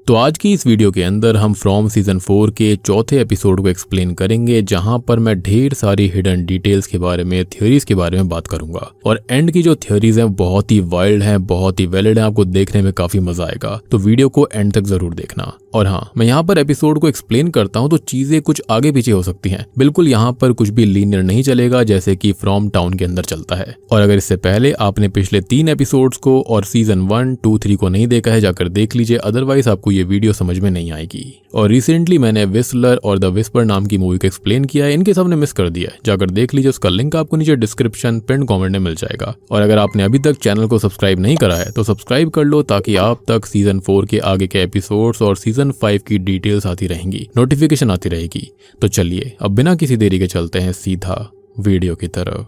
तो आज की इस वीडियो के अंदर हम फ्रॉम सीजन 4 के चौथे एपिसोड को एक्सप्लेन करेंगे, जहां पर मैं ढेर सारी हिडन डिटेल्स के बारे में, थ्योरीज के बारे में बात करूंगा। और एंड की जो थ्योरीज हैं बहुत ही वाइल्ड हैं, बहुत ही वैलिड हैं, आपको देखने में काफी मजा आएगा। तो वीडियो को एंड तक जरूर देखना। और हाँ, मैं यहाँ पर एपिसोड को एक्सप्लेन करता हूँ तो चीजें कुछ आगे पीछे हो सकती हैं। बिल्कुल यहाँ पर कुछ भी लीनियर नहीं चलेगा जैसे कि फ्रॉम टाउन के अंदर चलता है। और अगर इससे पहले आपने पिछले 3 एपिसोड्स को और सीजन 1, 2, 3 को नहीं देखा है, जाकर देख लीजिए, अदरवाइज आपको ये वीडियो समझ में नहीं आएगी। और रिसेंटली मैंने विस्लर और द विस्पर नाम की मूवी को एक्सप्लेन किया है, इनके सबने मिस कर दिया है, जाकर देख लीजिए। उसका लिंक आपको नीचे डिस्क्रिप्शन पिन कमेंट में मिल जाएगा। और अगर आपने अभी तक चैनल को सब्सक्राइब नहीं करा है तो सब्सक्राइब कर लो, ताकि आप तक सीजन 4 के आगे के एपिसोड्स और सीजन 5 की डिटेल्स आती रहेंगी, नोटिफिकेशन आती रहेगी। तो चलिए अब बिना किसी देरी के चलते हैं सीधा वीडियो की तरफ।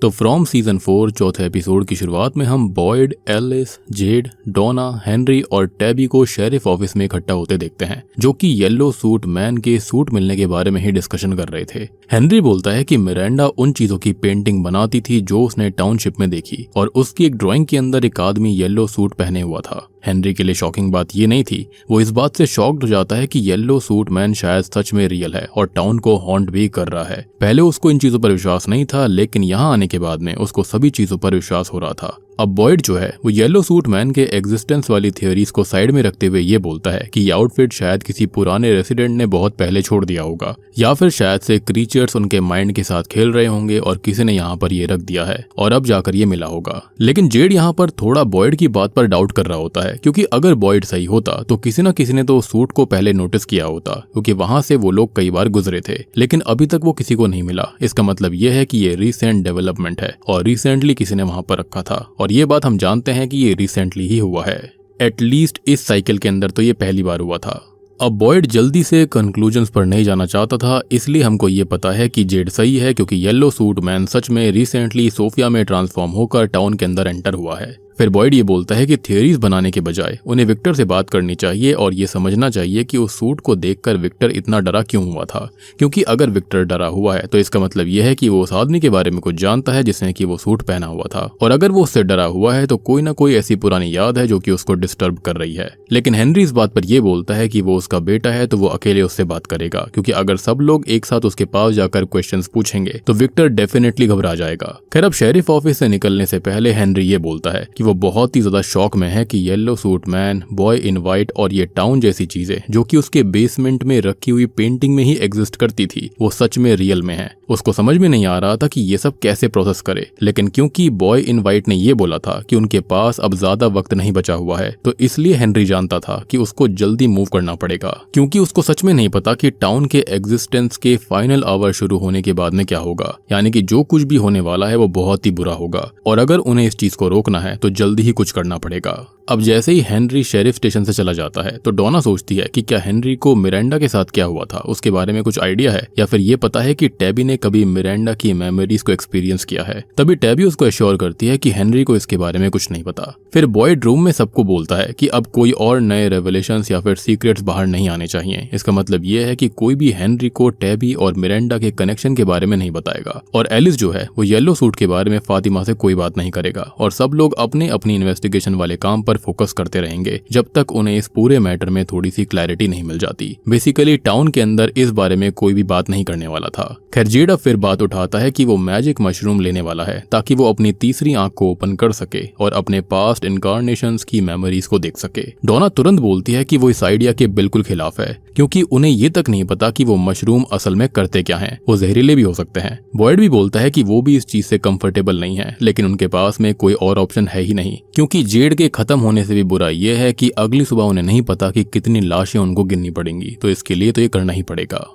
तो फ्रॉम सीजन 4 चौथे एपिसोड की शुरुआत में हम बॉयड, एलिस, जेड, डोना, हेनरी और टैबी को शेरिफ ऑफिस में इकट्ठा होते देखते हैं, जो कि येलो सूट मैन के सूट मिलने के बारे में ही डिस्कशन कर रहे थे। हेनरी बोलता है कि मिरांडा उन चीजों की पेंटिंग बनाती थी जो उसने टाउनशिप में देखी, और उसकी एक ड्राइंग के अंदर एक आदमी येलो सूट पहने हुआ था। हेनरी के लिए शॉकिंग बात ये नहीं थी, वो इस बात से शॉक्ड हो जाता है कि येलो सूट मैन शायद सच में रियल है और टाउन को हॉन्ट भी कर रहा है। पहले उसको इन चीजों पर विश्वास नहीं था, लेकिन यहाँ आने के बाद में उसको सभी चीजों पर विश्वास हो रहा था। अब बॉयड जो है वो येलो सूट मैन के एग्जिस्टेंस वाली थियोरीज को साइड में रखते हुए ये बोलता है कि ये आउटफिट शायद किसी पुराने रेसिडेंट ने बहुत पहले छोड़ दिया होगा, या फिर शायद से क्रीचर्स उनके माइंड के साथ खेल रहे होंगे और किसी ने यहाँ पर ये रख दिया है और अब जाकर ये मिला होगा। लेकिन जेड यहाँ पर थोड़ा बॉयड की बात पर डाउट कर रहा होता है, क्योंकि अगर बॉयड सही होता तो किसी न किसी ने तो सूट को पहले नोटिस किया होता, क्योंकि वहां से वो लोग कई बार गुजरे थे, लेकिन अभी तक वो किसी को नहीं मिला। इसका मतलब ये है कि ये रिसेंट डेवलपमेंट है और रिसेंटली किसी ने वहां पर रखा था, और ये बात हम जानते हैं कि ये रिसेंटली ही हुआ है। एटलीस्ट इस साइकिल के अंदर तो ये पहली बार हुआ था। अब बॉयड जल्दी से कंक्लूजन्स पर नहीं जाना चाहता था, इसलिए हमको ये पता है कि जेड सही है, क्योंकि येलो सूट मैन सच में रिसेंटली सोफिया में ट्रांसफॉर्म होकर टाउन के अंदर एंटर हुआ है। फिर बॉयड ये बोलता है कि थियरीज बनाने के बजाय उन्हें विक्टर से बात करनी चाहिए और ये समझना चाहिए कि उस सूट को देखकर विक्टर इतना डरा क्यों हुआ था, क्योंकि अगर विक्टर डरा हुआ है तो इसका मतलब यह है कि वो उस आदमी के बारे में कुछ जानता है जिसने कि वो सूट पहना हुआ था, और अगर वो उससे डरा हुआ है तो कोई ना कोई ऐसी पुरानी याद है जो कि उसको डिस्टर्ब कर रही है। लेकिन हेनरी इस बात पर यह बोलता है कि वो उसका बेटा है तो वो अकेले उससे बात करेगा, क्योंकि अगर सब लोग एक साथ उसके पास जाकर क्वेश्चंस पूछेंगे तो विक्टर डेफिनेटली घबरा जाएगा। खैर, अब शेरिफ ऑफिस से निकलने से पहले हेनरी ये बोलता है कि वो बहुत ही ज्यादा शॉक में है कि yellow suit man, boy in white और ये टाउन जैसी चीजें जो कि उसके बेसमेंट में रखी हुई पेंटिंग में ही एग्जिस्ट करती थी, वो सच में रियल में है। उसको समझ में नहीं आ रहा था कि ये सब कैसे प्रोसेस करे, लेकिन क्योंकि बॉय इन वाइट ने ये बोला था कि उनके पास अब ज्यादा वक्त नहीं बचा हुआ है, तो इसलिए हेनरी जानता था कि उसको जल्दी मूव करना पड़ेगा, क्योंकि उसको सच में नहीं पता कि टाउन के एग्जिस्टेंस के फाइनल आवर शुरू होने के बाद में क्या होगा, यानी कि जो कुछ भी होने वाला है वो बहुत ही बुरा होगा, और अगर उन्हें इस चीज को रोकना है तो जल्दी ही कुछ करना पड़ेगा। अब जैसे ही हेनरी शेरिफ स्टेशन से चला जाता है तो डोना सोचती है कि क्या हेनरी को मिरांडा के साथ क्या हुआ था उसके बारे में कुछ आइडिया है, या फिर ये पता है कि टैबी ने कभी मिरांडा की मेमोरीज को एक्सपीरियंस किया है। तभी टैबी उसको एश्योर करती है कि हेनरी को इसके बारे में कुछ नहीं पता। फिर बॉयड रूम में सबको बोलता है कि अब कोई और नए रेवलेशंस या फिर सीक्रेट्स बाहर नहीं आने चाहिए। इसका मतलब ये है कि कोई भी हेनरी को टैबी और मिरांडा के कनेक्शन के बारे में नहीं बताएगा, और एलिस जो है वो येलो सूट के बारे में फातिमा से कोई बात नहीं करेगा, और सब लोग अपने अपनी इन्वेस्टिगेशन वाले काम पर फोकस करते रहेंगे जब तक उन्हें इस पूरे मैटर में थोड़ी सी क्लैरिटी नहीं मिल जाती। बेसिकली टाउन के अंदर इस बारे में कोई भी बात नहीं करने वाला था। खैर, जेड अब फिर बात उठाता है कि वो मैजिक मशरूम लेने वाला है ताकि वो अपनी तीसरी आंख को ओपन कर सके और अपने पास्ट इनकारनेशंस की मेमोरीज को देख सके। डोना तुरंत बोलती है कि वो इस आइडिया के बिल्कुल खिलाफ है, क्योंकि उन्हें ये तक नहीं पता कि वो मशरूम असल में करते क्या हैं, वो जहरीले भी हो सकते हैं। बॉयड भी बोलता है कि वो भी इस चीज से कंफर्टेबल नहीं है, लेकिन उनके पास में कोई और ऑप्शन है ही नहीं, क्योंकि जेड के खत्म होने से भी बुरा यह है कि अगली सुबह उन्हें नहीं पता कि कितनी लाशें उनको गिननी पड़ेंगी, तो इसके लिए तो ये करना ही पड़ेगा।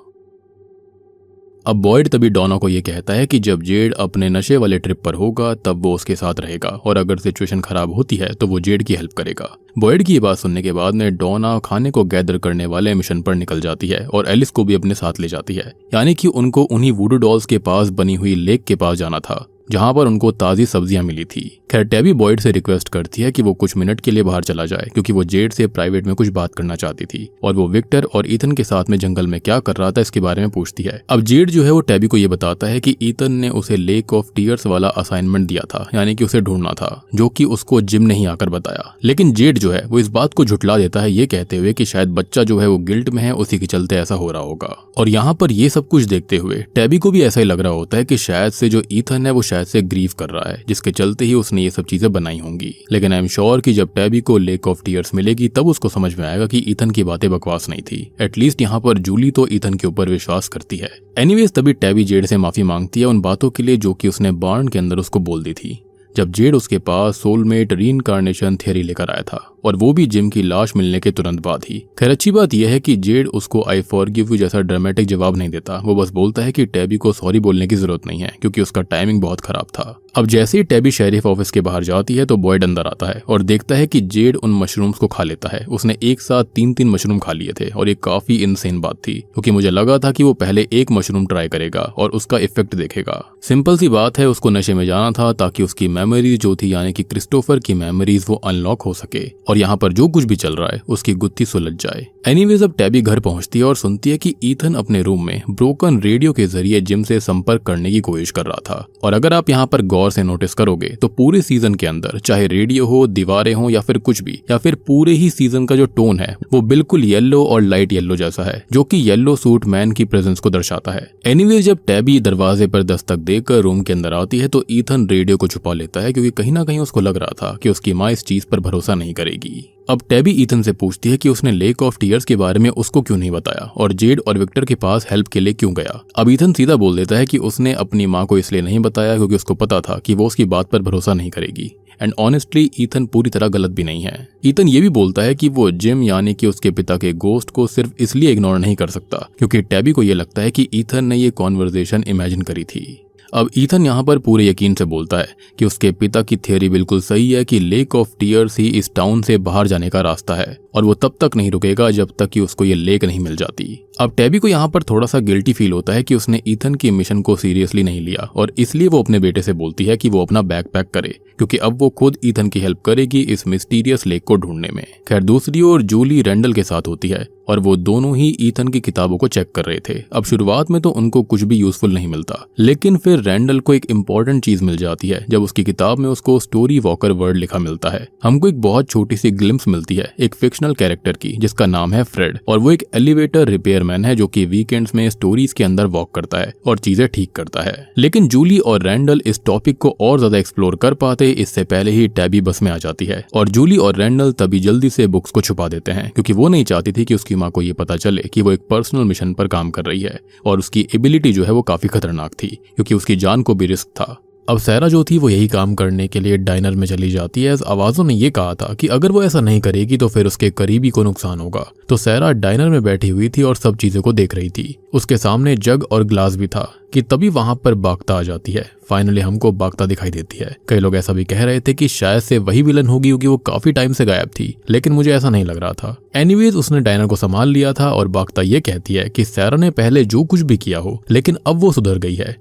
अब बॉयड तभी डोना को ये कहता है कि जब जेड अपने नशे वाले ट्रिप पर होगा तब वो उसके साथ रहेगा, और अगर सिचुएशन खराब होती है तो वो जेड की हेल्प करेगा। बॉयड की ये बात सुनने के बाद में डोना खाने को गैदर करने वाले मिशन पर निकल जाती है और एलिस को भी अपने साथ ले जाती है, यानी कि उनको उन्हीं वुडू डॉल्स के पास बनी हुई लेक के पास जाना था, जहाँ पर उनको ताज़ी सब्जियां मिली थी। खैर टैबी बॉयड से रिक्वेस्ट करती है कि वो कुछ मिनट के लिए बाहर चला जाए क्योंकि वो जेड से प्राइवेट में कुछ बात करना चाहती थी, और वो विक्टर और ईथन के साथ में जंगल में क्या कर रहा था इसके बारे में पूछती है। अब जेड जो है वो टैबी को ये बताता है कि ईथन ने उसे लेक ऑफ टीयर्स वाला असाइनमेंट दिया था, यानी कि उसे ढूंढना था, जो कि उसको जिम ने ही आकर बताया। लेकिन जेड जो है वो इस बात को झुटला देता है, ये कहते हुए कि शायद बच्चा जो है वो गिल्ट में है, उसी के चलते ऐसा हो रहा होगा। और यहाँ पर ये सब कुछ देखते हुए टैबी को भी ऐसा ही लग रहा होता है कि शायद से जो ईथन है वो शायद से ग्रीव कर रहा है, जिसके चलते ही उसने ये सब चीजें बनाई होंगी। लेकिन आई एम श्योर कि जब टैबी को लेक ऑफ टीयर्स मिलेगी तब उसको समझ में आएगा कि ईथन की बातें बकवास नहीं थी। एटलीस्ट यहाँ पर जूली तो ईथन के ऊपर विश्वास करती है। एनीवेज तभी टैबी जेड से माफी मांगती है उन बातों के लिए जो कि उसने बार्न के अंदर उसको बोल दी थी, जब जेड उसके पास सोलमेट रीइंकार्नेशन थ्योरी लेकर आया था, और वो भी जिम की लाश मिलने के तुरंत बाद ही। खैर अच्छी बात यह है कि जेड उसको आई फॉरगिव यू जैसा ड्रामेटिक जवाब नहीं देता, वो बस बोलता है कि टैबी को सॉरी बोलने की जरूरत नहीं है क्योंकि उसका टाइमिंग बहुत खराब था। अब जैसे ही टैबी शेरिफ ऑफिस के बाहर जाती है तो बॉयड अंदर आता है और देखता है कि जेड उन मशरूम्स को खा लेता है। उसने एक साथ 3-3 मशरूम खा लिए थे और ये काफी इनसेन बात थी क्योंकि मुझे लगा था कि वो पहले एक मशरूम ट्राई करेगा और उसका इफेक्ट देखेगा। सिंपल सी बात है, उसको नशे में जाना था ताकि उसकी मेमोरीज जो थी यानी कि क्रिस्टोफर की मेमोरीज वो अनलॉक हो सके, और यहाँ पर जो कुछ भी चल रहा है उसकी गुत्थी सुलझ जाए। एनीवेज अब टैबी घर पहुंचती है और सुनती है कि ईथन अपने रूम में ब्रोकन रेडियो के जरिए जिम से संपर्क करने की कोशिश कर रहा था। और अगर आप यहाँ पर गौर से नोटिस करोगे तो पूरे सीजन के अंदर चाहे रेडियो हो, दीवारें हो या फिर कुछ भी, या फिर पूरे ही सीजन का जो टोन है वो बिल्कुल येलो और लाइट येलो जैसा है, जो कि येलो सूट मैन की प्रेजेंस को दर्शाता है। एनीवेज जब टैबी दरवाजे पर दस्तक देकर रूम के अंदर आती है तो ईथन रेडियो को छुपा लेता है क्योंकि कहीं ना कहीं उसको लग रहा था कि उसकी माँ इस चीज पर भरोसा नहीं करेगी। अब टैबी ईथन से पूछती है कि उसने लेक ऑफ टीयर्स के बारे में उसको क्यों नहीं बताया और जेड और विक्टर के पास हेल्प के लिए क्यों गया। अब ईथन सीधा बोल देता है कि उसने अपनी माँ को इसलिए नहीं बताया क्योंकि उसको पता था कि वो उसकी बात पर भरोसा नहीं करेगी। एंड ऑनेस्टली ईथन पूरी तरह गलत भी नहीं है। ईथन ये भी बोलता है कि वो जिम यानी कि उसके पिता के गोस्ट को सिर्फ इसलिए इग्नोर नहीं कर सकता क्योंकि टैबी को ये लगता है कि ईथन ने ये कॉन्वर्सेशन इमेजिन करी थी। अब ईथन यहाँ पर पूरे यकीन से बोलता है कि उसके पिता की थियरी बिल्कुल सही है कि लेक ऑफ टीयर्स ही इस टाउन से बाहर जाने का रास्ता है और वो तब तक नहीं रुकेगा जब तक कि उसको ये लेक नहीं मिल जाती। अब टैबी को यहाँ पर थोड़ा सा गिल्टी फील होता है कि उसने ईथन की मिशन को सीरियसली नहीं लिया और इसलिए वो अपने बेटे से बोलती है कि वो अपना बैग पैक करे क्योंकि अब वो खुद ईथन की हेल्प करेगी इस मिस्टीरियस लेक को ढूंढने में। खैर दूसरी ओर जूली रैंडल के साथ होती है और वो दोनों ही ईथन की किताबों को चेक कर रहे थे। अब शुरुआत में तो उनको कुछ भी यूजफुल नहीं मिलता, लेकिन फिर रैंडल को एक इम्पोर्टेंट चीज मिल जाती है जब उसकी किताब में उसको स्टोरी वॉकर वर्ड लिखा मिलता है। हमको एक बहुत छोटी सी ग्लिम्स मिलती है एक फिक्शनल कैरेक्टर की जिसका नाम है फ्रेड, और वो एक एलिवेटर रिपेयरमैन है जो कि वीकेंड्स में स्टोरीज के अंदर वॉक करता है और चीजें ठीक करता है। लेकिन जूली और रैंडल इस टॉपिक को और ज्यादा एक्सप्लोर कर पाते इससे पहले ही टैबी बस में आ जाती है और जूली और रैंडल तभी जल्दी से बुक्स को छुपा देते हैं क्योंकि वो नहीं चाहती थी कि उसकी माँ को ये पता चले कि वो एक पर्सनल मिशन पर काम कर रही है और उसकी एबिलिटी जो है वो काफी खतरनाक थी क्योंकि उसकी जान को भी रिस्क था। अब सैरा जो थी वो यही काम करने के लिए डाइनर में चली जाती है। आवाजों ने ये कहा था कि अगर वो ऐसा नहीं करेगी तो फिर उसके करीबी को नुकसान होगा। तो सैरा डाइनर में बैठी हुई थी और सब चीजों को देख रही थी। उसके सामने जग और ग्लास भी था कि तभी वहां पर बागता आ जाती है। फाइनली हमको बागता दिखाई देती है। कई लोग ऐसा भी कह रहे थे कि शायद से वही विलन होगी क्योंकि वो काफी टाइम से गायब थी, लेकिन मुझे ऐसा नहीं लग रहा था। एनीवेज उसने डाइनर को संभाल लिया था और बागता ये कहती है कि सैरा ने पहले जो कुछ भी किया हो लेकिन अब वो सुधर गई है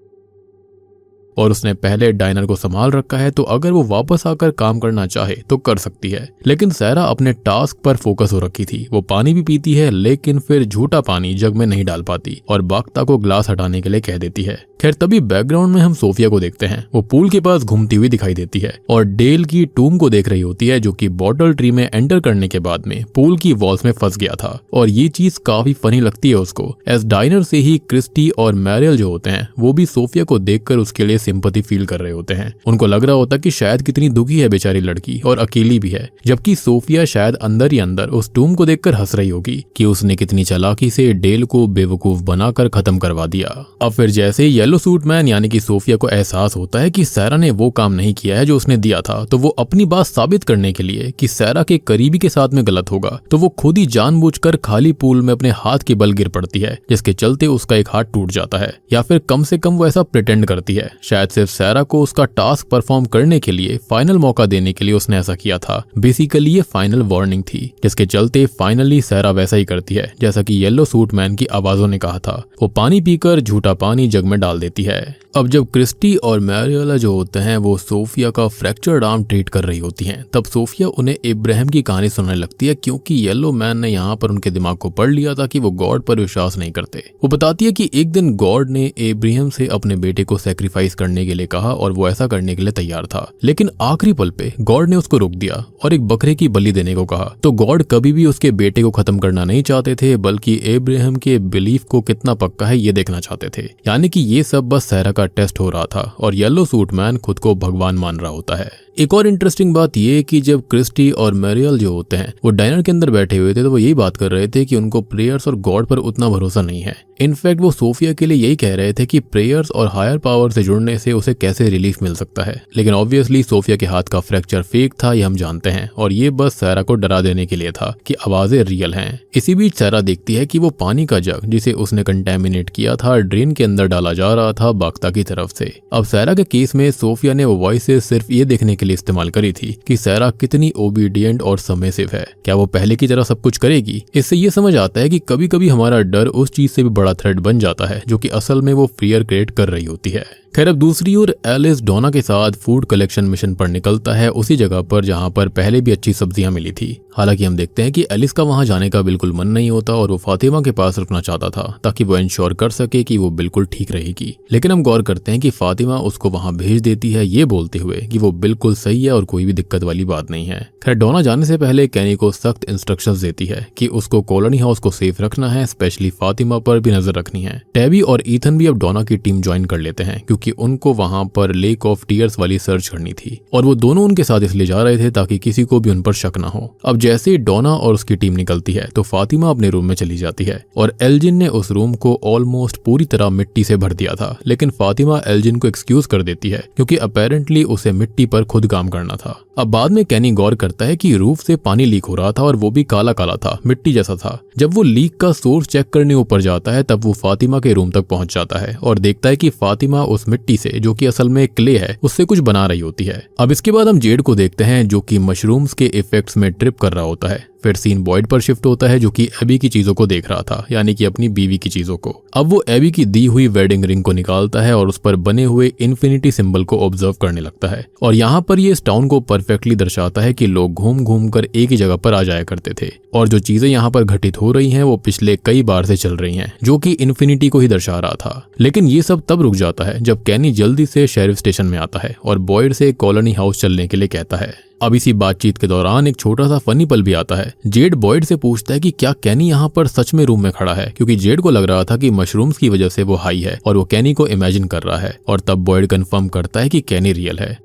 और उसने पहले डाइनर को संभाल रखा है, तो अगर वो वापस आकर काम करना चाहे तो कर सकती है। लेकिन सैरा अपने टास्क पर फोकस हो रखी थी। वो पानी भी पीती है लेकिन फिर झूठा पानी जग में नहीं डाल पाती और बागता को ग्लास हटाने के लिए कह देती है। खैर तभी बैकग्राउंड में हम सोफिया को देखते हैं। वो पूल के पास घूमती हुई दिखाई देती है और डेल की टूम को देख रही होती है जो कि बॉटल ट्री में एंटर करने के बाद में पूल की वॉल्स में फंस गया था और ये चीज काफी फनी लगती है उसको। एस डाइनर से ही क्रिस्टी और मैरियल जो होते हैं वो भी सोफिया को देखकर उसके लिए सिंपैथी फील कर रहे होते हैं। उनको लग रहा होता कि शायद कितनी दुखी है बेचारी लड़की और अकेली भी है, जबकि सोफिया शायद अंदर ही अंदर उस टूम को देखकर हंस रही होगी कि उसने कितनी चालाकी से डेल को बेवकूफ बनाकर खत्म करवा दिया। अब फिर जैसे येलो सूट मैन यानी कि सोफिया को एहसास होता है कि सैरा ने वो काम नहीं किया है जो उसने दिया था, तो वो अपनी बात साबित करने के लिए कि सैरा के करीबी के साथ में गलत होगा, तो वो खुद ही जानबूझकर खाली पूल में अपने हाथ के बल गिर पड़ती है, जिसके चलते उसका एक हाथ टूट जाता है, या फिर कम से कम वो ऐसा प्रिटेंड करती है। शायद सिर्फ सैरा को उसका टास्क परफॉर्म करने के लिए फाइनल मौका देने के लिए उसने ऐसा किया था। बेसिकली ये फाइनल वार्निंग थी, जिसके चलते फाइनली सैरा वैसा ही करती है जैसा कि येलो सूट मैन की आवाजों ने कहा था। वो पानी पीकर झूठा पानी जग में डाल देती है। अब जब क्रिस्टी और मैरियोला जो होते हैं वो सोफिया का फ्रैक्चर्ड आर्म ट्रीट कर रही होती हैं, तब सोफिया उन्हें इब्राहिम की कहानी सुनाने लगती है, क्योंकि येलो मैन ने यहाँ पर उनके दिमाग को पढ़ लिया था कि वो गॉड पर विश्वास नहीं करते। वो बताती है कि एक दिन गॉड ने इब्राहिम से अपने बेटे को सैक्रिफाइस करने के लिए कहा और वो ऐसा करने के लिए तैयार था, लेकिन आखिरी पल पे गॉड ने उसको रोक दिया और एक बकरे की बलि देने को कहा। तो गॉड कभी भी उसके बेटे को खत्म करना नहीं चाहते थे, बल्कि इब्राहिम के बिलीफ को कितना पक्का है ये देखना चाहते थे। यानी कि ये सब बस सैरा का टेस्ट हो रहा था और येलो सूट मैन खुद को भगवान मान रहा होता है। एक और इंटरेस्टिंग बात ये कि जब क्रिस्टी और मैरियल जो होते हैं वो डाइनर के अंदर बैठे हुए थे, तो वो यही बात कर रहे थे कि उनको प्रेयर्स और गॉड पर उतना भरोसा नहीं है। इनफैक्ट वो सोफिया के लिए यही कह रहे थे कि प्रेयर्स और हायर पावर से जुड़ने से उसे कैसे रिलीफ मिल सकता है। लेकिन ऑब्वियसली सोफिया के हाथ का फ्रैक्चर फेक था, ये हम जानते हैं, और ये बस सैरा को डरा देने के लिए था कि आवाजें रियल हैं। इसी बीच सैरा देखती है कि वो पानी का जग जिसे उसने कंटेमिनेट किया था ड्रेन के अंदर डाला जा रहा था बागता की तरफ से। अब सैरा के केस में सोफिया ने वो वॉइसेस सिर्फ ये देखने के लिए इस्तेमाल करी थी कि सैरा कितनी ओबीडियंट और सबमिसिव है, क्या वो पहले की तरह सब कुछ करेगी। इससे ये समझ आता है कि कभी कभी हमारा डर उस चीज से भी बड़ा थ्रेट बन जाता है जो कि असल में वो फियर क्रिएट कर रही होती है। खैर, अब दूसरी ओर एलिस डोना के साथ फूड कलेक्शन मिशन पर निकलता है, उसी जगह पर जहां पर पहले भी अच्छी सब्जियां मिली थी। हालांकि हम देखते हैं कि एलिस का वहां जाने का बिल्कुल मन नहीं होता और वो फातिमा के पास रुकना चाहता था ताकि वो इंश्योर कर सके कि वो बिल्कुल ठीक रहेगी। लेकिन हम गौर करते हैं कि फातिमा उसको वहां भेज देती है, ये बोलते हुए कि वो बिल्कुल सही है और कोई भी दिक्कत वाली बात नहीं है। खैर, डोना जाने से पहले कैनी को सख्त इंस्ट्रक्शंस देती है कि उसको कॉलोनी हाउस को सेफ रखना है, स्पेशली फातिमा पर भी नजर रखनी है। टैबी और ईथन भी अब डोना की टीम ज्वाइन कर लेते हैं क्योंकि उनको वहां पर लेक ऑफ टीयर्स वाली सर्च करनी थी और वो दोनों उनके साथ इसलिए जा रहे थे ताकि किसी को भी उन पर शक ना हो। अब जैसे ही डोना और उसकी टीम निकलती है तो फातिमा अपने रूम में चली जाती है और एल्जिन ने उस रूम को ऑलमोस्ट पूरी तरह मिट्टी से भर दिया था, लेकिन फातिमा एल्जिन को एक्सक्यूज कर देती है क्योंकि अपेरेंटली उसे मिट्टी पर खुद काम करना था। अब बाद में कैनी गौर करता है कि रूफ से पानी लीक हो रहा था और वो भी काला काला था, मिट्टी जैसा था। जब वो लीक का सोर्स चेक करने ऊपर जाता है तब वो फातिमा के रूम तक पहुंच जाता है और देखता है कि फातिमा उस मिट्टी से, जो कि असल में क्ले है, उससे कुछ बना रही होती है। अब इसके बाद हम जेड को देखते हैं जो कि मशरूम्स के इफेक्ट्स में ट्रिप कर रहा होता है। फिर सीन बॉयड पर शिफ्ट होता है जो कि एबी की चीजों को देख रहा था, यानी कि अपनी बीवी की चीजों को। अब वो एबी की दी हुई वेडिंग रिंग को निकालता है और उस पर बने हुए इन्फिनिटी सिंबल को ऑब्जर्व करने लगता है और यहाँ पर ये इस टाउन को परफेक्टली दर्शाता है कि लोग घूम घूम कर एक ही जगह पर आ जाया करते थे और जो चीजें यहाँ पर घटित हो रही हैं वो पिछले कई बार से चल रही हैं, जो कि इन्फिनिटी को ही दर्शा रहा था। लेकिन ये सब तब रुक जाता है जब कैनी जल्दी से शेरिफ स्टेशन में आता है और बॉयड से कॉलोनी हाउस चलने के लिए कहता है। अब इसी बातचीत के दौरान एक छोटा सा फनी पल भी आता है। जेड बॉयड से पूछता है कि क्या कैनी यहाँ पर सच में रूम में खड़ा है, क्योंकि जेड को लग रहा था कि मशरूम्स की वजह से वो हाई है और वो कैनी को इमेजिन कर रहा है, और तब बॉयड कंफर्म करता है कि कैनी रियल है।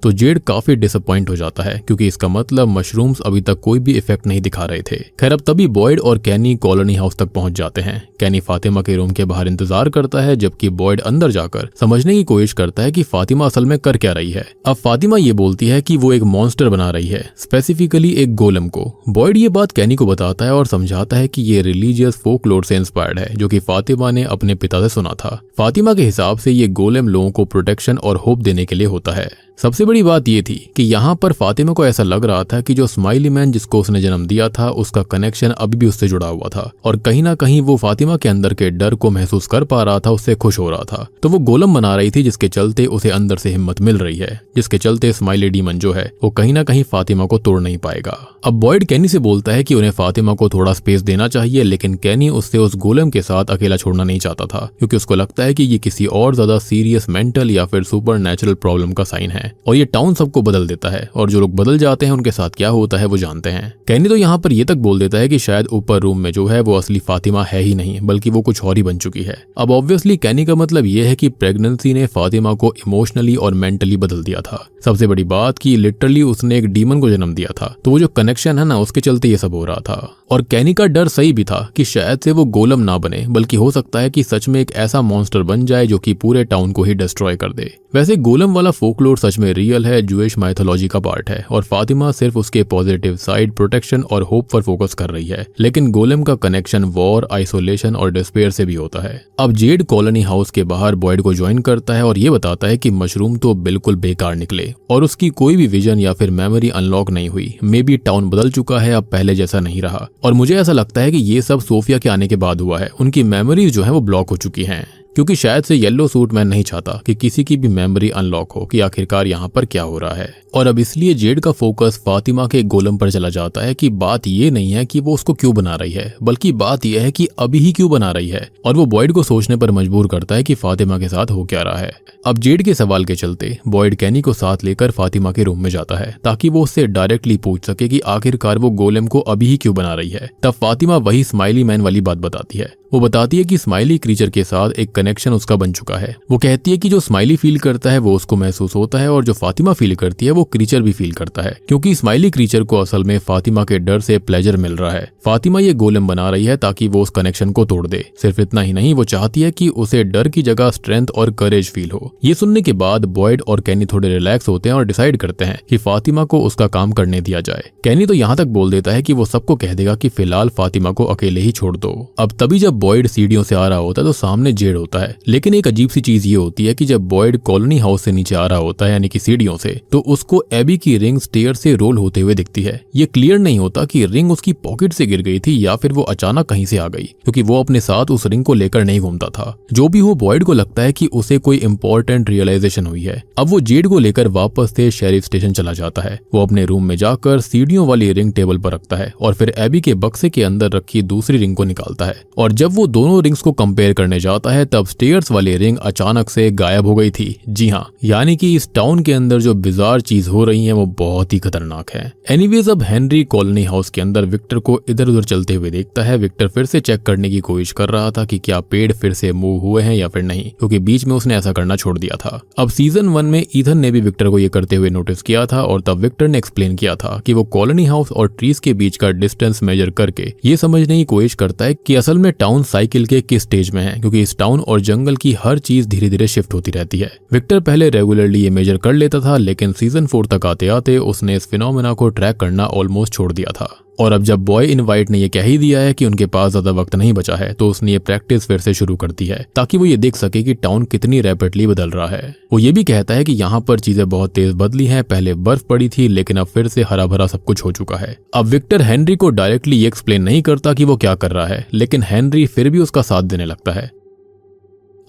तो जेड काफी डिसअपॉइंट हो जाता है क्योंकि इसका मतलब मशरूम्स अभी तक कोई भी इफेक्ट नहीं दिखा रहे थे। खैर, अब तभी बॉयड और कैनी कॉलोनी हाउस तक पहुंच जाते हैं। कैनी फातिमा के रूम के बाहर इंतजार करता है जबकि बॉयड अंदर जाकर समझने की कोशिश करता है कि फातिमा असल में कर क्या रही है। अब फातिमा ये बोलती है कि वो एक मॉन्स्टर बना रही है, स्पेसिफिकली एक गोलम को। बॉयड ये बात कैनी को बताता है और समझाता है कि ये रिलीजियस फोकलोर से इंस्पायर्ड है जो कि फातिमा ने अपने पिता से सुना था। फातिमा के हिसाब से ये गोलम लोगों को प्रोटेक्शन और होप देने के लिए होता है। सबसे बड़ी बात ये थी कि यहाँ पर फातिमा को ऐसा लग रहा था कि जो स्माइली मैन जिसको उसने जन्म दिया था उसका कनेक्शन अभी भी उससे जुड़ा हुआ था और कहीं ना कहीं वो फातिमा के अंदर के डर को महसूस कर पा रहा था, उससे खुश हो रहा था। तो वो गोलम बना रही थी जिसके चलते उसे अंदर से हिम्मत मिल रही है, जिसके चलते स्माइली डीमन जो है वो कहीं ना कहीं फातिमा को तोड़ नहीं पाएगा। अब बॉयड कैनी से बोलता है कि उन्हें फातिमा को थोड़ा स्पेस देना चाहिए, लेकिन कैनी उससे उस गोलम के साथ अकेला छोड़ना नहीं चाहता था क्योंकि उसको लगता है कि ये किसी और ज्यादा सीरियस मेंटल या फिर सुपर नेचुरल प्रॉब्लम का साइन है और ये टाउन सबको बदल देता है और जो लोग बदल जाते हैं उनके साथ क्या होता है वो जानते हैं। कैनी तो यहाँ पर ये तक बोल देता है कि शायद ऊपर रूम में जो है वो असली फातिमा है ही नहीं बल्कि वो कुछ और ही बन चुकी है। अब ऑब्वियसली कैनी का मतलब ये है कि प्रेगनेंसी ने फातिमा को इमोशनली और मेंटली बदल दिया था। सबसे बड़ी बात कि लिटरली उसने एक डीमन को जन्म दिया था, तो वो जो कनेक्शन है ना उसके चलते ये सब हो रहा था। और कैनी का डर सही भी था कि शायद से वो गोलम ना बने बल्कि हो सकता है कि सच में एक ऐसा मॉन्स्टर बन जाए जो कि पूरे टाउन को ही डिस्ट्रॉय कर दे। वैसे गोलम वाला फोकलोर सच सच में रियल है, जूइश माइथोलॉजी का पार्ट है और फातिमा सिर्फ उसके पॉजिटिव साइड, प्रोटेक्शन और होप पर फोकस कर रही है। लेकिन गोलेम का कनेक्शन वॉर, आइसोलेशन और डिस्पेयर से भी होता है। अब जेड कॉलोनी हाउस के बाहर बॉयड को ज्वाइन करता है और ये बताता है कि मशरूम तो बिल्कुल बेकार निकले और उसकी कोई भी विजन या फिर मेमोरी अनलॉक नहीं हुई। मे बी टाउन बदल चुका है, अब पहले जैसा नहीं रहा। और मुझे ऐसा लगता है कि ये सब सोफिया के आने के बाद हुआ है। उनकी मेमोरीज जो है वो ब्लॉक हो चुकी हैं, क्योंकि शायद से येलो सूट मैन नहीं चाहता कि किसी की भी मेमोरी अनलॉक हो कि आखिरकार यहाँ पर क्या हो रहा है। और अब इसलिए जेड का फोकस फातिमा के गोलम पर चला जाता है कि बात ये नहीं है कि वो उसको क्यों बना रही है, बल्कि बात यह है कि अभी ही क्यों बना रही है। और वो बॉयड को सोचने पर मजबूर करता है कि फातिमा के साथ हो क्या रहा है। अब जेड के सवाल के चलते बॉयड कैनी को साथ लेकर फातिमा के रूम में जाता है ताकि वो उससे डायरेक्टली पूछ सके कि आखिरकार वो गोलेम को अभी ही क्यों बना रही है। तब फातिमा वही स्माइली मैन वाली बात बताती है। वो बताती है कि स्माइली क्रीचर के साथ एक कनेक्शन उसका बन चुका है। वो कहती है कि जो स्माइली फील करता है वो उसको महसूस होता है और जो फातिमा फील करती है वो क्रीचर भी फील करता है, क्योंकि स्माइली क्रीचर को असल में फातिमा के डर से प्लेजर मिल रहा है। फातिमा ये गोलेम बना रही है ताकि वो उस कनेक्शन को तोड़ दे। सिर्फ इतना ही नहीं, वो चाहती है कि उसे डर की जगह स्ट्रेंथ और करेज फील हो। ये सुनने के बाद बॉयड और कैनी थोड़े रिलैक्स होते हैं और डिसाइड करते हैं कि फातिमा को उसका काम करने दिया जाए। कैनी तो यहाँ तक बोल देता है कि वो सबको कह देगा कि फिलहाल फातिमा को अकेले ही छोड़ दो। अब तभी जब बॉयड सीढ़ियों से आ रहा होता है तो सामने जेड होता है। लेकिन एक अजीब सी चीज ये होती है कि जब बॉयड कॉलोनी हाउस से नीचे आ रहा होता है, यानी कि सीढ़ियों से, तो उसको एबी की रिंग स्टेयर से रोल होते हुए दिखती है। ये क्लियर नहीं होता कि रिंग उसकी पॉकेट से गिर गई थी या फिर वो अचानक कहीं से आ गई, क्योंकि वो अपने साथ उस रिंग को लेकर नहीं घूमता था। जो भी हो, बॉयड को लगता है कि उसे कोई इंपॉर्टेंट रियलाइजेशन हुई है। अब वो जेड को लेकर वापस से शेरिफ स्टेशन चला जाता है। वो अपने रूम में जाकर सीढ़ियों वाली रिंग टेबल पर रखता है और फिर एबी के बक्से के अंदर रखी दूसरी रिंग को निकालता है। और जब वो दोनों रिंग्स को कंपेयर करने जाता है तब स्टेयर्स वाली रिंग अचानक से गायब हो गई थी। जी हाँ, यानी कि इस टाउन के अंदर जो बिजार चीज हो रही है वो बहुत ही खतरनाक है। एनीवेज, अब हेनरी कॉलोनी हाउस के अंदर विक्टर को इधर उधर चलते हुए देखता है। विक्टर फिर से चेक करने की कोशिश कर रहा था कि क्या पेड़ फिर से मूव हुए हैं या फिर नहीं, क्योंकि बीच में उसने ऐसा करना छोड़ दिया था। अब सीजन 1 में ईथन ने भी विक्टर को ये करते हुए नोटिस किया था और तब विक्टर ने एक्सप्लेन किया था कि वो कॉलोनी हाउस और ट्रीज के बीच का डिस्टेंस मेजर करके ये समझने की कोशिश करता है कि असल में टाउन साइकिल के किस स्टेज में है, क्योंकि इस टाउन और जंगल की हर चीज धीरे धीरे शिफ्ट होती रहती है। विक्टर पहले रेगुलरली ये मेजर कर लेता था, लेकिन सीजन 4 तक आते आते उसने इस फिनोमेना को ट्रैक करना ऑलमोस्ट छोड़ दिया था। और अब जब बॉय इनवाइट ने ये कह ही दिया है कि उनके पास ज्यादा वक्त नहीं बचा है, तो उसने ये प्रैक्टिस फिर से शुरू कर दी है ताकि वो ये देख सके कि टाउन कितनी रैपिडली बदल रहा है। वो ये भी कहता है कि यहाँ पर चीजें बहुत तेज बदली हैं। पहले बर्फ पड़ी थी, लेकिन अब फिर से हरा भरा सब कुछ हो चुका है। अब विक्टर हेनरी को डायरेक्टली ये एक्सप्लेन नहीं करता कि वो क्या कर रहा है, लेकिन हेनरी फिर भी उसका साथ देने लगता है।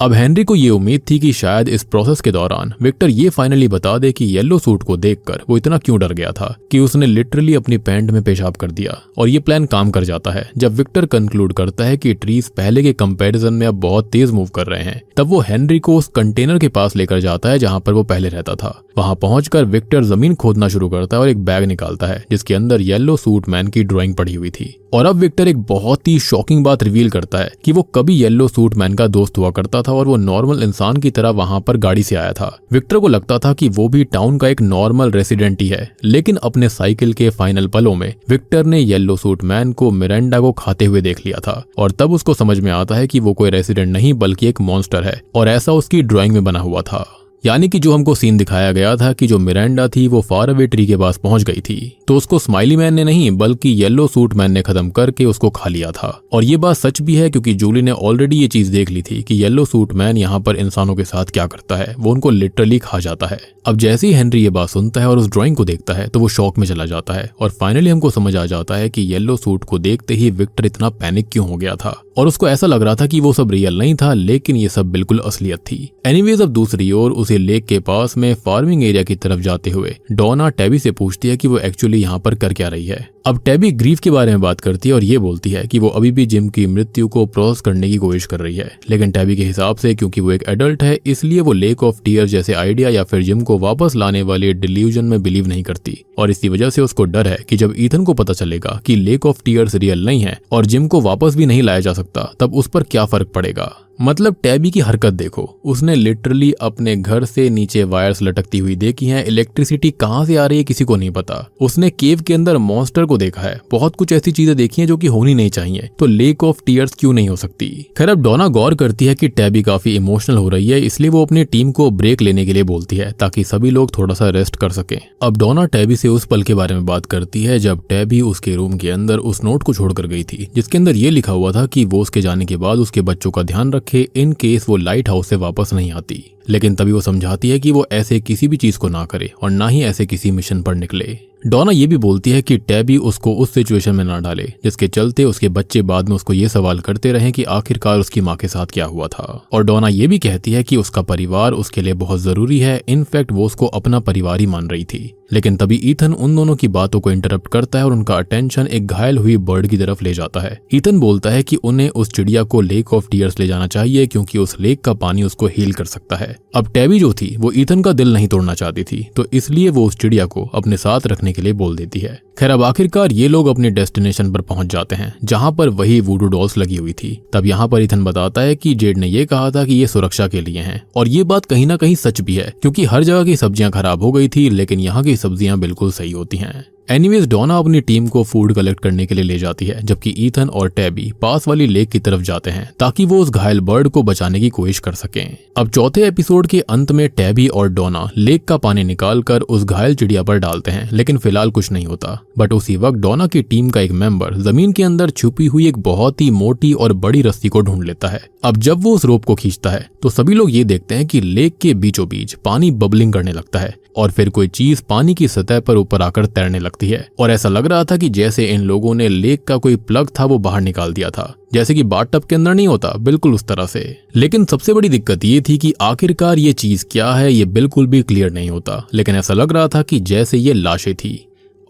अब हेनरी को ये उम्मीद थी कि शायद इस प्रोसेस के दौरान विक्टर ये फाइनली बता दे कि येलो सूट को देखकर वो इतना क्यों डर गया था कि उसने लिटरली अपनी पैंट में पेशाब कर दिया। और ये प्लान काम कर जाता है जब विक्टर कंक्लूड करता है कि ट्रीज पहले के कंपैरिजन में अब बहुत तेज मूव कर रहे हैं। तब वो हेनरी को उस कंटेनर के पास लेकर जाता है जहां पर वो पहले रहता था। वहां पहुंचकर विक्टर जमीन खोदना शुरू करता है और एक बैग निकालता है जिसके अंदर येलो सूट मैन की ड्राइंग पड़ी हुई थी। और अब विक्टर एक बहुत ही शॉकिंग बात रिवील करता है कि वो कभी येलो सूट मैन का दोस्त हुआ करता था और वो नॉर्मल इंसान की तरह वहां पर गाड़ी से आया था। विक्टर को लगता था कि वो भी टाउन का एक नॉर्मल रेसिडेंट ही है, लेकिन अपने साइकिल के फाइनल पलों में विक्टर ने येलो सूट मैन को मिरांडा को खाते हुए देख लिया था। और तब उसको समझ में आता है कि वो कोई रेसिडेंट नहीं बल्कि एक मॉन्स्टर है, और ऐसा उसकी ड्राइंग में बना हुआ था। यानी कि जो हमको सीन दिखाया गया था कि जो मिरांडा थी वो फार अवे ट्री के पास पहुंच गई थी, तो उसको स्माइली मैन ने नहीं बल्कि येलो सूट मैन ने खत्म करके उसको खा लिया था। और ये बात सच भी है क्योंकि जूली ने ऑलरेडी ये चीज देख ली थी कि येलो सूट मैन यहाँ पर इंसानों के साथ क्या करता है, वो उनको लिटरली खा जाता है। अब जैसे ही हेनरी ये बात सुनता है और उस ड्राइंग को देखता है तो वो शॉक में चला जाता है और फाइनली हमको समझ आ जाता है कि येलो सूट को देखते ही विक्टर इतना पैनिक क्यों हो गया था। और उसको ऐसा लग रहा था कि वो सब रियल नहीं था, लेकिन ये सब बिल्कुल असलियत थी। एनीवेज, अब दूसरी ओर उसी लेक के पास में फार्मिंग एरिया की तरफ जाते हुए डोना टैबी से पूछती है कि वो एक्चुअली यहाँ पर कर क्या रही है। अब टैबी ग्रीफ के बारे में बात करती है और ये बोलती है कि वो अभी भी जिम की मृत्यु को प्रोसेस करने की कोशिश कर रही है, लेकिन टैबी के हिसाब से क्योंकि वो एक एडल्ट है इसलिए वो लेक ऑफ टीयर जैसे आइडिया या फिर जिम को वापस लाने वाले डिल्यूजन में बिलीव नहीं करती। और इसी वजह से उसको डर है कि जब ईथन को पता चलेगा कि लेक ऑफ टीयर्स रियल नहीं है और जिम को वापस भी नहीं लाया जा सकता, तब उस पर क्या फर्क पड़ेगा। मतलब टैबी की हरकत देखो, उसने लिटरली अपने घर से नीचे वायर्स लटकती हुई देखी हैं, इलेक्ट्रिसिटी कहाँ से आ रही है किसी को नहीं पता। उसने केव के अंदर मॉन्स्टर को देखा है, बहुत कुछ ऐसी चीजें देखी हैं जो कि होनी नहीं चाहिए, तो लेक ऑफ टीयर्स क्यों नहीं हो सकती। खैर अब डोना गौर करती है कि टैबी काफी इमोशनल हो रही है, इसलिए वो अपनी टीम को ब्रेक लेने के लिए बोलती है ताकि सभी लोग थोड़ा सा रेस्ट कर सकें। अब डोना टैबी से उस पल के बारे में बात करती है जब टैबी उसके रूम के अंदर उस नोट को छोड़कर गई थी, जिसके अंदर ये लिखा हुआ था कि वो उसके जाने के बाद उसके बच्चों का ध्यान रखे इन केस वो लाइट हाउस से वापस नहीं आती। लेकिन तभी वो समझाती है कि वो ऐसे किसी भी चीज को ना करे और ना ही ऐसे किसी मिशन पर निकले। डोना ये भी बोलती है कि टैबी उसको उस सिचुएशन में ना डाले जिसके चलते उसके बच्चे बाद में उसको ये सवाल करते रहे कि आखिरकार उसकी माँ के साथ क्या हुआ था। और डोना ये भी कहती है कि उसका परिवार उसके लिए बहुत जरूरी है, इनफैक्ट वो उसको अपना परिवार ही मान रही थी। लेकिन तभी ईथन उन दोनों की बातों को इंटरप्ट करता है और उनका अटेंशन एक घायल हुई बर्ड की तरफ ले जाता है। ईथन बोलता है कि उन्हें उस चिड़िया को लेक ऑफ टीयर्स ले जाना चाहिए क्योंकि उस लेक का पानी उसको हील कर सकता है। अब टैबी जो थी वो ईथन का दिल नहीं तोड़ना चाहती थी, तो इसलिए वो उस चिड़िया को अपने साथ रखने के लिए बोल देती है। खैर अब आखिरकार ये लोग अपने डेस्टिनेशन पर पहुंच जाते हैं जहां पर वही वूडू डॉल्स लगी हुई थी। तब यहाँ पर ईथन बताता है कि जेड ने ये कहा था कि ये सुरक्षा के लिए हैं, और ये बात कहीं ना कहीं सच भी है क्योंकि हर जगह की सब्जियां खराब हो गई थी लेकिन यहाँ की सब्जियां बिल्कुल सही होती हैं। एनीवेज डोना अपनी टीम को फूड कलेक्ट करने के लिए ले जाती है जबकि ईथन और टैबी पास वाली लेक की तरफ जाते हैं ताकि वो उस घायल बर्ड को बचाने की कोशिश कर सकें। अब चौथे एपिसोड के अंत में टैबी और डोना लेक का पानी निकालकर उस घायल चिड़िया पर डालते हैं, लेकिन फिलहाल कुछ नहीं होता। बट उसी वक्त डोना की टीम का एक मेंबर जमीन के अंदर छुपी हुई एक बहुत ही मोटी और बड़ी रस्सी को ढूंढ लेता है। अब जब वो उस रोप को खींचता है तो सभी लोग ये देखते हैं कि लेक के बीचों बीच पानी बबलिंग करने लगता है और फिर कोई चीज पानी की सतह पर ऊपर आकर तैरने लगती है, और ऐसा लग रहा था कि जैसे इन लोगों ने लेक का कोई प्लग था वो बाहर निकाल दिया था, जैसे कि बाथटब के अंदर नहीं होता, बिल्कुल उस तरह से। लेकिन सबसे बड़ी दिक्कत ये थी कि आखिरकार ये चीज क्या है ये बिल्कुल भी क्लियर नहीं होता, लेकिन ऐसा लग रहा था कि जैसे ये लाशें थी।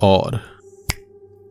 और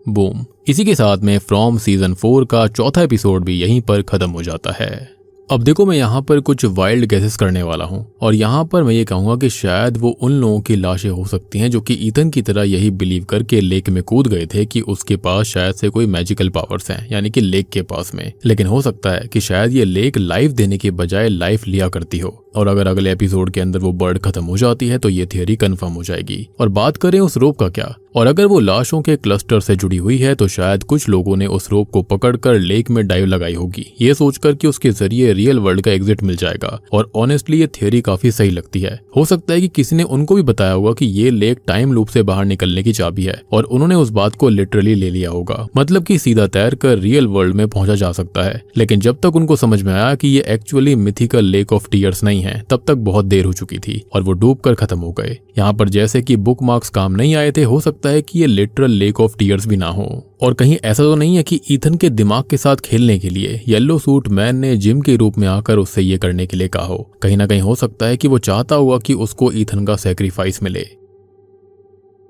बूम, इसी के साथ में फ्रॉम सीजन 4 का चौथा एपिसोड भी यहीं पर खत्म हो जाता है। अब देखो मैं यहाँ पर कुछ वाइल्ड गेसेस करने वाला हूँ और यहाँ पर मैं ये कहूँगा कि शायद वो उन लोगों की लाशें हो सकती हैं जो कि ईथन की तरह यही बिलीव करके लेक में कूद गए थे कि उसके पास शायद से कोई मैजिकल पावर्स हैं, यानी कि लेक के पास में। लेकिन हो सकता है कि शायद ये लेक लाइफ देने के बजाय लाइफ लिया करती हो, और अगर अगले एपिसोड के अंदर वो बर्ड खत्म हो जाती है तो ये थियरी कंफर्म हो जाएगी। और बात करें उस रोप का क्या, और अगर वो लाशों के क्लस्टर से जुड़ी हुई है तो शायद कुछ लोगों ने उस रोप को पकड़कर लेक में डाइव लगाई होगी, ये सोचकर कि उसके जरिए रियल वर्ल्ड का एग्जिट मिल जाएगा। और ऑनेस्टली ये थियरी काफी सही लगती है। हो सकता है कि किसी ने उनको भी बताया होगा कि ये लेक टाइम लूप से बाहर निकलने की चाबी है और उन्होंने उस बात को लिटरली ले लिया होगा, मतलब कि सीधा तैर कर रियल वर्ल्ड में पहुंचा जा सकता है। लेकिन जब तक उनको समझ में आया कि ये actually mythical lake of tears नहीं है तब तक बहुत देर हो चुकी थी और वो डूब कर खत्म हो गए। यहाँ पर जैसे कि बुक मार्क्स काम नहीं आए थे, हो सकता है कि ये लिटरल लेक ऑफ टीयर्स भी ना हो। और कहीं ऐसा तो नहीं है कि ईथन के दिमाग के साथ खेलने के लिए येलो सूट मैन ने जिम के रूप में आकर उससे ये करने के लिए कहा हो। कहीं ना कहीं हो सकता है कि वो चाहता हुआ कि उसको ईथन का सैक्रिफाइस मिले।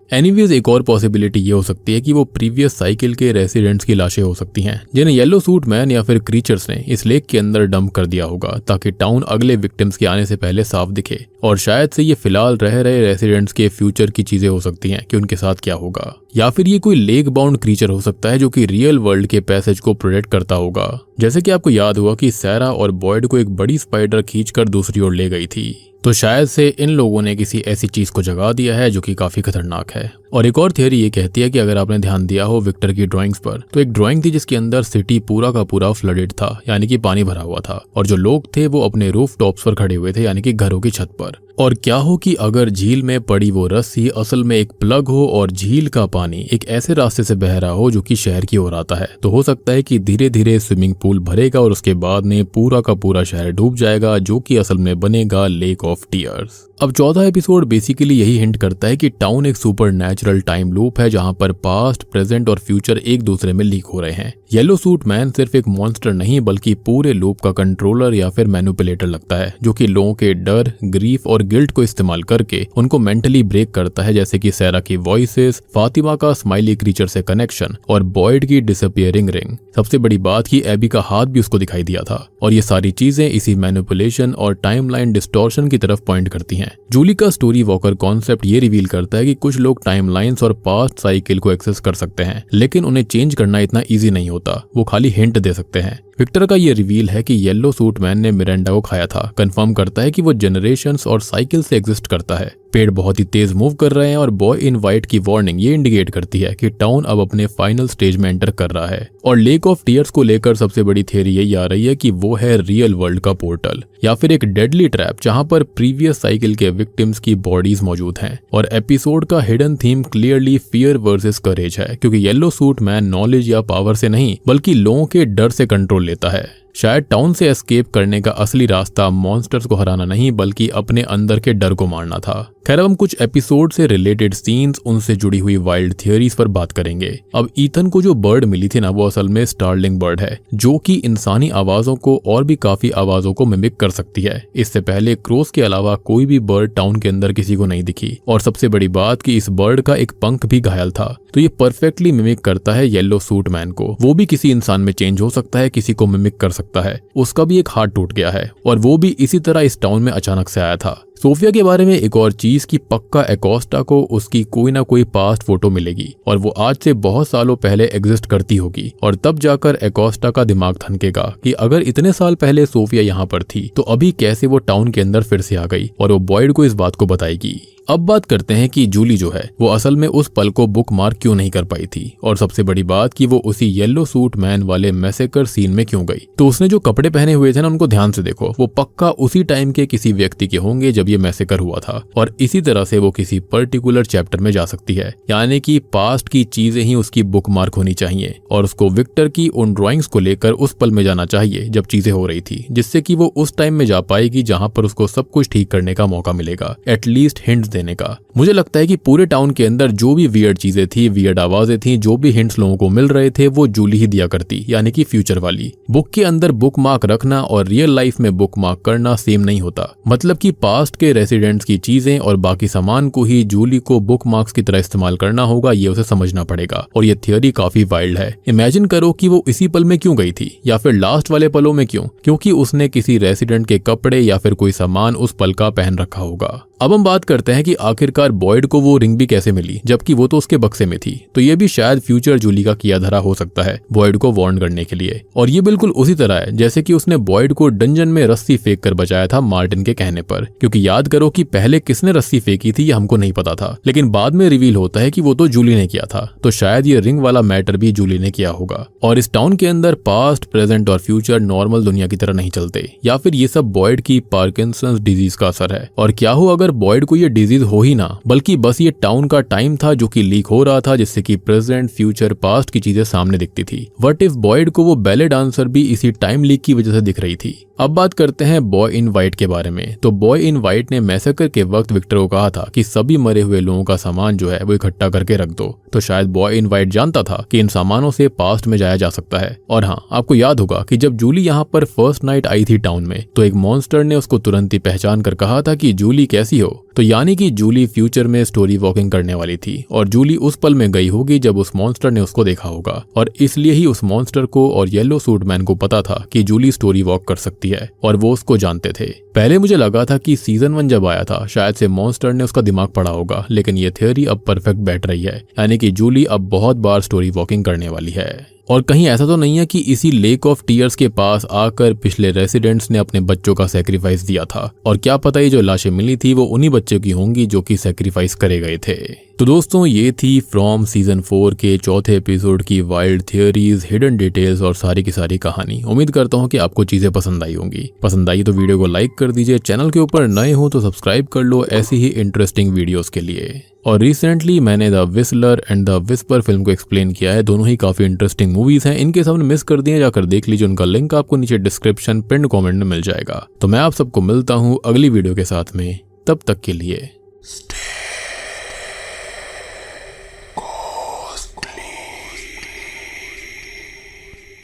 एनीवेज एक और पॉसिबिलिटी ये हो सकती है कि वो प्रीवियस साइकिल के रेसिडेंट्स की लाशें हो सकती हैं जिन्हें येलो सूट मैन या फिर क्रीचर्स ने इस लेक के अंदर डंप कर दिया होगा ताकि टाउन अगले विक्टिम्स के आने से पहले साफ दिखे। और शायद से ये फिलहाल रह रहे रेसिडेंट्स के फ्यूचर की चीजें हो सकती हैं कि उनके साथ क्या होगा, या फिर ये कोई लेक बाउंड क्रीचर हो सकता है जो कि रियल वर्ल्ड के पैसेज को प्रोटेक्ट करता होगा। जैसे कि आपको याद हुआ कि सैरा और बॉयड को एक बड़ी स्पाइडर खींचकर दूसरी ओर ले गई थी, तो शायद से इन लोगों ने किसी ऐसी चीज को जगा दिया है जो कि काफी खतरनाक है। और एक और थियरी ये कहती है कि अगर आपने ध्यान दिया हो विक्टर की ड्राइंग्स पर, तो एक ड्राइंग थी जिसके अंदर सिटी पूरा का पूरा फ्लडेड था, यानी कि पानी भरा हुआ था, और जो लोग थे वो अपने रूफ टॉप्स पर खड़े हुए थे, यानी कि घरों की छत पर। और क्या हो कि अगर झील में पड़ी वो रस्सी असल में एक प्लग हो और झील का पानी एक ऐसे रास्ते से बह रहा हो जो कि शहर की ओर आता है, तो हो सकता है कि धीरे धीरे स्विमिंग पूल भरेगा और उसके बाद में पूरा का पूरा शहर डूब जाएगा, जो कि असल में बनेगा लेक ऑफ टीयर्स। अब चौथा एपिसोड बेसिकली यही हिंट करता है कि टाउन एक सुपर नेचुरल टाइम लूप है जहां पर पास्ट, प्रेजेंट और फ्यूचर एक दूसरे में लीक हो रहे हैं। येलो सूट मैन सिर्फ एक मॉन्स्टर नहीं बल्कि पूरे लूप का कंट्रोलर या फिर मैनिपुलेटर लगता है, जो कि लोगों के डर, ग्रीफ और गिल्ट को इस्तेमाल करके उनको मेंटली ब्रेक करता है, जैसे कि सैरा की वॉइसेस, फातिमा का स्माइली क्रीचर से कनेक्शन और बॉयड की डिसअपियरिंग रिंग। सबसे बड़ी बात कि एबी का हाथ भी उसको दिखाई दिया था, और ये सारी चीजें इसी मैनिपुलेशन और टाइमलाइन डिस्टॉर्शन की तरफ पॉइंट करती हैं। जूली का स्टोरी वॉकर कॉन्सेप्ट ये रिवील करता है कि कुछ लोग टाइमलाइंस और पास्ट साइकिल को एक्सेस कर सकते हैं, लेकिन उन्हें चेंज करना इतना इजी नहीं होता, वो खाली हिंट दे सकते हैं। विक्टर का ये रिवील है कि येलो सूट मैन ने मिरांडा को खाया था कंफर्म करता है कि वो जनरेशंस और साइकिल से एग्जिस्ट करता है। पेड़ बहुत ही तेज मूव कर रहे हैं और बॉय इन वाइट की वार्निंग ये इंडिकेट करती है कि टाउन अब अपने फाइनल स्टेज में एंटर कर रहा है। और लेक ऑफ टीयर्स को लेकर सबसे बड़ी थियरी यही आ रही है कि वो है रियल वर्ल्ड का पोर्टल या फिर एक डेडली ट्रैप जहां पर प्रीवियस साइकिल के विक्टिम्स की बॉडीज मौजूद हैं। और एपिसोड का hidden theme clearly fear versus courage है, क्योंकि येलो सूट मैन नॉलेज या पावर से नहीं बल्कि लोगों के डर से कंट्रोल लेता है। शायद टाउन से एस्केप करने का असली रास्ता मॉन्स्टर्स को हराना नहीं बल्कि अपने अंदर के डर को मारना था। खैर अब हम कुछ एपिसोड से रिलेटेड सीन्स, उनसे जुड़ी हुई वाइल्ड थियरीज पर बात करेंगे। अब ईथन को जो बर्ड मिली थी ना, वो असल में स्टारलिंग बर्ड है जो कि इंसानी आवाजों को और भी काफी आवाजों को मिमिक कर सकती है। इससे पहले क्रोस के अलावा कोई भी बर्ड टाउन के अंदर किसी को नहीं दिखी। और सबसे बड़ी बात कि इस बर्ड का एक पंख भी घायल था, तो ये परफेक्टली मिमिक करता है येलो सूट मैन को। वो भी किसी इंसान में चेंज हो सकता है, किसी को मिमिक कर सकता है। उसका भी एक हाथ टूट गया है और वो भी इसी तरह इस टाउन में अचानक से आया था। सोफिया के बारे में एक और चीज कि पक्का एकोस्टा को उसकी कोई ना कोई पास्ट फोटो मिलेगी और वो आज से बहुत सालों पहले एग्जिस्ट करती होगी। और तब जाकर एकोस्टा का दिमाग थनकेगा कि अगर इतने साल पहले सोफिया यहाँ पर थी तो अभी कैसे वो टाउन के अंदर फिर से आ गई, और वो बॉयड को इस बात को बताएगी। अब बात करते हैं कि जूली जो है वो असल में उस पल को बुक मार्क क्यों नहीं कर पाई थी, और सबसे बड़ी बात कि वो उसी येलो सूट मैन वाले मैसेकर सीन में क्यों गई। तो उसने जो कपड़े पहने हुए थे ना, उनको ध्यान से देखो, वो पक्का उसी टाइम के किसी व्यक्ति के होंगे जब ये मैसेकर हुआ था। और इसी तरह से वो किसी पर्टिकुलर चैप्टर में जा सकती है, यानी कि पास्ट की चीजें ही उसकी बुक मार्क होनी चाहिए और उसको विक्टर की उन ड्राइंग्स को लेकर उस पल में जाना चाहिए जब चीजें हो रही थी, जिससे कि वो उस टाइम में जा पाएगी जहां पर उसको सब कुछ ठीक करने का मौका मिलेगा, एटलीस्ट हिंट्स देने का। मुझे लगता है कि पूरे टाउन के अंदर जो भी वियर्ड चीजें थी, वियर्ड आवाजें थी, जो भी हिंट्स लोगों को मिल रहे थे, वो जूली ही दिया करती, यानी कि फ्यूचर वाली। बुक के अंदर बुक मार्क रखना और रियल लाइफ में बुक मार्क करना सेम नहीं होता। मतलब कि पास्ट के रेसिडेंट्स की चीजें और बाकी सामान को ही जूली को बुक मार्क्स की तरह इस्तेमाल करना होगा, ये उसे समझना पड़ेगा। और ये थियरी काफी वाइल्ड है। इमेजिन करो कि वो इसी पल में क्यों गई थी, या फिर लास्ट वाले पलों में क्यों? क्योंकि उसने किसी रेसिडेंट के कपड़े या फिर कोई सामान उस पल का पहन रखा होगा। अब हम बात करते हैं कि आखिरकार बॉयड को वो रिंग भी कैसे मिली, जबकि वो तो उसके बक्से में थी। तो ये भी शायद फ्यूचर जूली का किया धरा हो सकता है बॉयड को वार्न करने के लिए। और ये बिल्कुल उसी तरह है जैसे कि उसने बॉयड को डंजन में रस्सी फेंक कर बचाया था मार्टिन के कहने पर। क्योंकि याद करो कि पहले किसने रस्सी फेंकी थी ये हमको नहीं पता था, लेकिन बाद में रिवील होता है कि वो तो जूली ने किया था। तो शायद ये रिंग वाला मैटर भी जूली ने किया होगा। और इस टाउन के अंदर पास्ट, प्रेजेंट और फ्यूचर नॉर्मल दुनिया की तरह नहीं चलते, या फिर ये सब बॉयड की पार्किंसंस डिजीज का असर है। और क्या हो अगर बॉयड को ये डिजीज हो ही ना, बल्कि बस ये टाउन का टाइम था जो कि लीक हो रहा था, जिससे कि प्रेजेंट, फ्यूचर, पास्ट की चीजें सामने दिखती थी। व्हाट इफ बॉयड को वो बैले डांसर भी इसी टाइम लीक की वजह से दिख रही थी? अब बात करते हैं बॉय इन वाइट के बारे में। तो बॉय इन वाइट ने मैसेकर के वक्त विक्टर को कहा था कि सभी मरे हुए लोगों का सामान जो है वो इकट्ठा करके रख दो। तो शायद बॉय इन वाइट जानता था कि इन सामानों से पास्ट में जाया जा सकता है। और हाँ, आपको याद होगा कि जब जूली यहाँ पर फर्स्ट नाइट आई थी टाउन में, तो एक मॉन्स्टर ने उसको तुरंत ही पहचान कर कहा था कि जूली कैसी हो। तो यानी कि जूली फ्यूचर में स्टोरी वॉकिंग करने वाली थी और जूली उस पल में गई होगी जब उस मॉन्स्टर ने उसको देखा होगा। और इसलिए ही उस मॉन्स्टर को और येलो सूट मैन को पता था कि जूली स्टोरी वॉक कर सकती है, और वो उसको जानते थे। पहले मुझे लगा था कि सीजन 1 जब आया था शायद से मॉन्स्टर ने उसका दिमाग पढ़ा होगा, लेकिन ये थियरी अब परफेक्ट बैठ रही है, यानी कि जूली अब बहुत बार स्टोरी वॉकिंग करने वाली है। और कहीं ऐसा तो नहीं है कि इसी लेक ऑफ टीयर्स के पास आकर पिछले रेसिडेंट्स ने अपने बच्चों का सैक्रिफाइस दिया था, और क्या पता ये जो लाशें मिली थी वो उन्हीं बच्चों की होंगी जो कि सैक्रिफाइस करे गए थे। तो दोस्तों, ये थी फ्रॉम सीजन 4 के चौथे एपिसोड की वाइल्ड थियरीज, हिडन डिटेल्स और सारी की सारी कहानी। उम्मीद करता हूँ कि आपको चीजें पसंद आई होंगी। पसंद आई तो वीडियो को लाइक कर दीजिए, चैनल के ऊपर नए हो तो सब्सक्राइब कर लो ऐसी ही इंटरेस्टिंग वीडियोस के लिए। और रिसेंटली मैंने the whistler and the whisper film को एक्सप्लेन किया है। दोनों ही काफी इंटरेस्टिंग मूवीज हैं। इनके सामने मिस कर दिए, जाकर देख लीजिए। उनका लिंक आपको नीचे डिस्क्रिप्शन पिन कमेंट में मिल जाएगा। तो मैं आप सबको मिलता हूँ अगली वीडियो के साथ में। तब तक के लिए